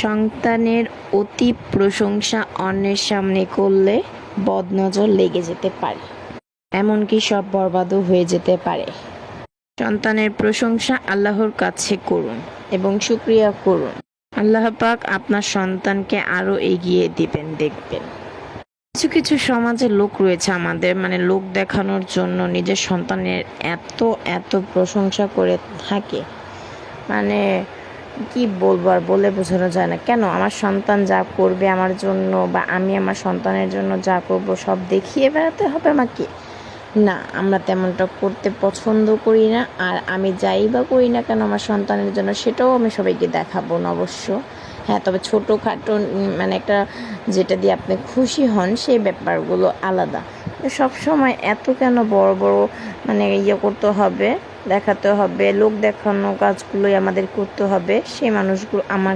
সন্তানের অতি প্রশংসা অন্যের সামনে করলে বদনজর লেগে যেতে পারে, এমনকি সব বরবাদও হয়ে যেতে পারে। সন্তানের প্রশংসা আল্লাহর কাছে করুন এবং শুকরিয়া করুন। আল্লাহ পাক আপনার সন্তানকে আরো এগিয়ে দিবেন, দেখবেন। কিছু কিছু সমাজে লোক রয়েছে আমাদের, লোক দেখানোর জন্য নিজের সন্তানের এত এত প্রশংসা করে থাকে, কি বলবো আর বলে বোঝানো যায় না। কেন আমার সন্তান যা করবে আমার জন্য, বা আমি আমার সন্তানের জন্য যা করব সব দেখিয়ে বেড়াতে হবে আমাকে? না, আমরা তেমনটা করতে পছন্দ করি না। আর আমি যাই বা করি না কেন আমার সন্তানের জন্য, সেটাও আমি সবাইকে দেখাবো না অবশ্য। হ্যাঁ, তবে ছোটোখাটো একটা যেটা দিয়ে আপনি খুশি হন সেই ব্যাপারগুলো আলাদা। সব সময় এত কেন বড় বড় করতে হবে, দেখাতে হবে, লোক দেখানো কাজগুলোই আমাদের করতে হবে? সেই মানুষগুলো আমার